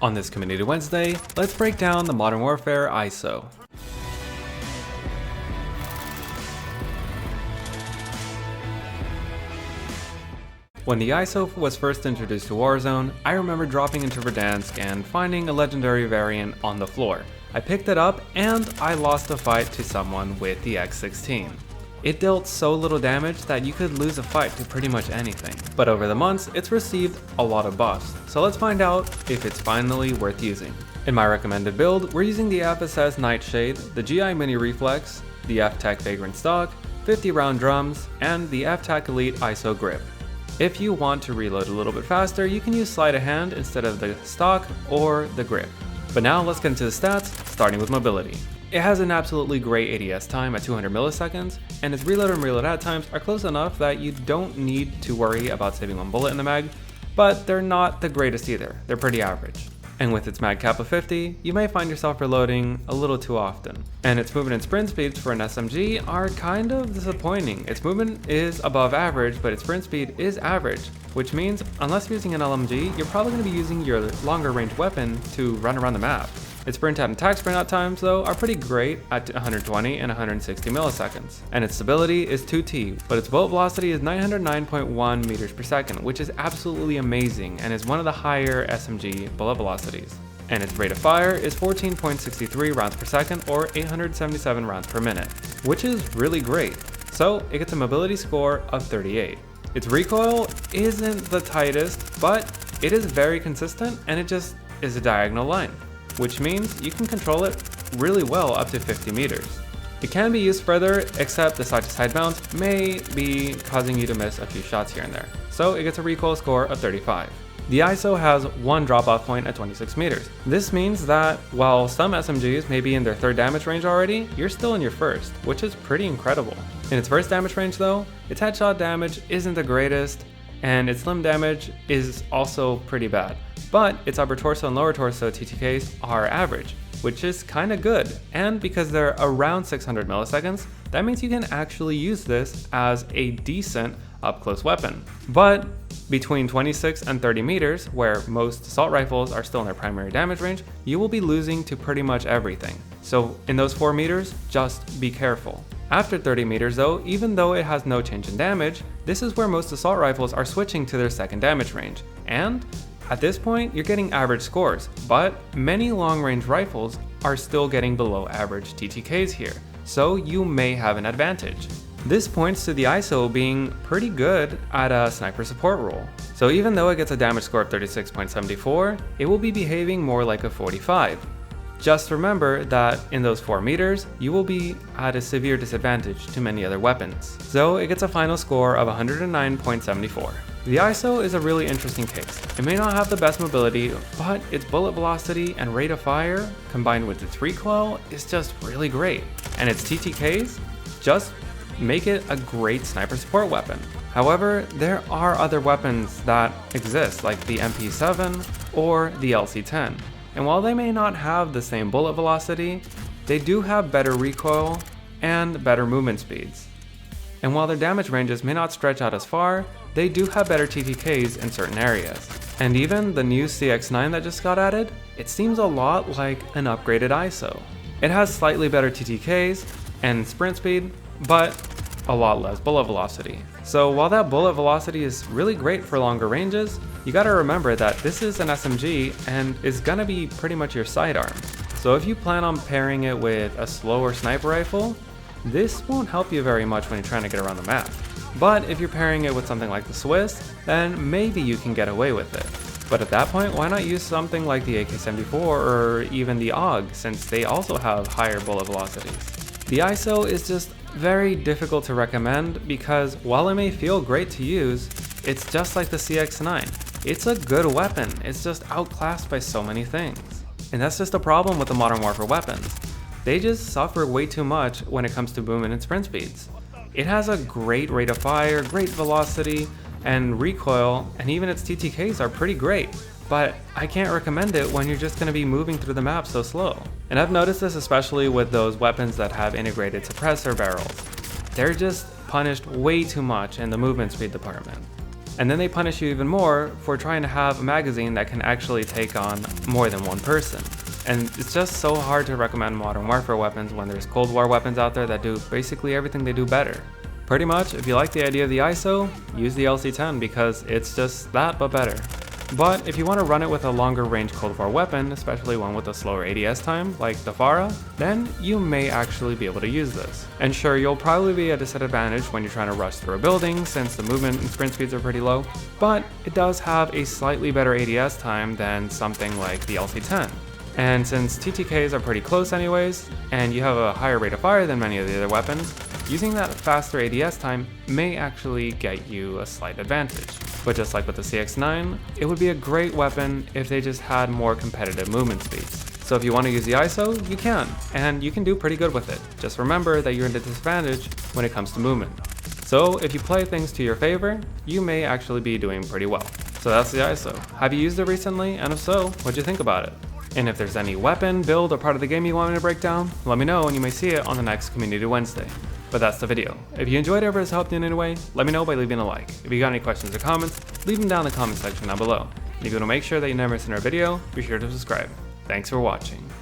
On this Community Wednesday, let's break down the Modern Warfare ISO. When the ISO was first introduced to Warzone, I remember dropping into Verdansk and finding a legendary variant on the floor. I picked it up and I lost a fight to someone with the X16. It dealt so little damage that you could lose a fight to pretty much anything. But over the months, it's received a lot of buffs, so let's find out if it's finally worth using. In my recommended build, we're using the FSS Nightshade, the GI Mini Reflex, the F-Tac Vagrant Stock, 50 round drums, and the F-Tac Elite ISO Grip. If you want to reload a little bit faster, you can use sleight of hand instead of the stock or the grip. But now let's get into the stats, starting with mobility. It has an absolutely great ADS time at 200 milliseconds, and its reload and reload add times are close enough that you don't need to worry about saving one bullet in the mag, but they're not the greatest either, they're pretty average. And with its mag cap of 50, you may find yourself reloading a little too often. And its movement and sprint speeds for an SMG are kind of disappointing. Its movement is above average, but its sprint speed is average, which means unless you're using an LMG, you're probably going to be using your longer range weapon to run around the map. Its sprint and attack sprint out times though are pretty great at 120 and 160 milliseconds. And its stability is 2T, but its bullet velocity is 909.1 meters per second, which is absolutely amazing and is one of the higher SMG bullet velocities. And its rate of fire is 14.63 rounds per second or 877 rounds per minute, which is really great. So it gets a mobility score of 38. Its recoil isn't the tightest, but it is very consistent and it just is a diagonal line, which means you can control it really well up to 50 meters. It can be used further, except the side-to-side bounce may be causing you to miss a few shots here and there. So it gets a recoil score of 35. The ISO has one drop-off point at 26 meters. This means that while some SMGs may be in their third damage range already, you're still in your first, which is pretty incredible. In its first damage range though, its headshot damage isn't the greatest, and its limb damage is also pretty bad. But its upper torso and lower torso TTKs are average, which is kinda good. And because they're around 600 milliseconds, that means you can actually use this as a decent up-close weapon. But between 26 and 30 meters, where most assault rifles are still in their primary damage range, you will be losing to pretty much everything. So in those 4 meters, just be careful. After 30 meters though, even though it has no change in damage, this is where most assault rifles are switching to their second damage range. And at this point, you're getting average scores, but many long-range rifles are still getting below average TTKs here, so you may have an advantage. This points to the ISO being pretty good at a sniper support role. So even though it gets a damage score of 36.74, it will be behaving more like a 45. Just remember that in those 4 meters, you will be at a severe disadvantage to many other weapons. So it gets a final score of 109.74. The ISO is a really interesting case. It may not have the best mobility, but its bullet velocity and rate of fire, combined with its recoil, is just really great. And its TTKs just make it a great sniper support weapon. However, there are other weapons that exist, like the MP7 or the LC10. And while they may not have the same bullet velocity, they do have better recoil and better movement speeds. And while their damage ranges may not stretch out as far, they do have better TTKs in certain areas. And even the new CX9 that just got added, it seems a lot like an upgraded ISO. It has slightly better TTKs and sprint speed, but a lot less bullet velocity. So while that bullet velocity is really great for longer ranges, you gotta remember that this is an SMG and is gonna be pretty much your sidearm. So if you plan on pairing it with a slower sniper rifle, this won't help you very much when you're trying to get around the map. But if you're pairing it with something like the Swiss, then maybe you can get away with it. But at that point, why not use something like the AK-74 or even the AUG, since they also have higher bullet velocities? The ISO is just very difficult to recommend because while it may feel great to use, it's just like the CX9. It's a good weapon, it's just outclassed by so many things. And that's just a problem with the Modern Warfare weapons. They just suffer way too much when it comes to movement and sprint speeds. It has a great rate of fire, great velocity, and recoil, and even its TTKs are pretty great, but I can't recommend it when you're just going to be moving through the map so slow. And I've noticed this especially with those weapons that have integrated suppressor barrels. They're just punished way too much in the movement speed department. And then they punish you even more for trying to have a magazine that can actually take on more than one person. And it's just so hard to recommend Modern Warfare weapons when there's Cold War weapons out there that do basically everything they do better. Pretty much, if you like the idea of the ISO, use the LC10 because it's just that but better. But if you want to run it with a longer range Cold War weapon, especially one with a slower ADS time like the Farah, then you may actually be able to use this. And sure, you'll probably be at a disadvantage when you're trying to rush through a building since the movement and sprint speeds are pretty low, but it does have a slightly better ADS time than something like the LC10. And since TTKs are pretty close anyways, and you have a higher rate of fire than many of the other weapons, using that faster ADS time may actually get you a slight advantage. But just like with the CX-9, it would be a great weapon if they just had more competitive movement speeds. So if you want to use the ISO, you can, and you can do pretty good with it. Just remember that you're at a disadvantage when it comes to movement. So if you play things to your favor, you may actually be doing pretty well. So that's the ISO. Have you used it recently? And if so, what'd you think about it? And if there's any weapon, build, or part of the game you want me to break down, let me know and you may see it on the next Community Wednesday. But that's the video. If you enjoyed it or it's helped you in any way, let me know by leaving a like. If you got any questions or comments, leave them down in the comment section down below. And if you want to make sure that you never miss another video, be sure to subscribe. Thanks for watching.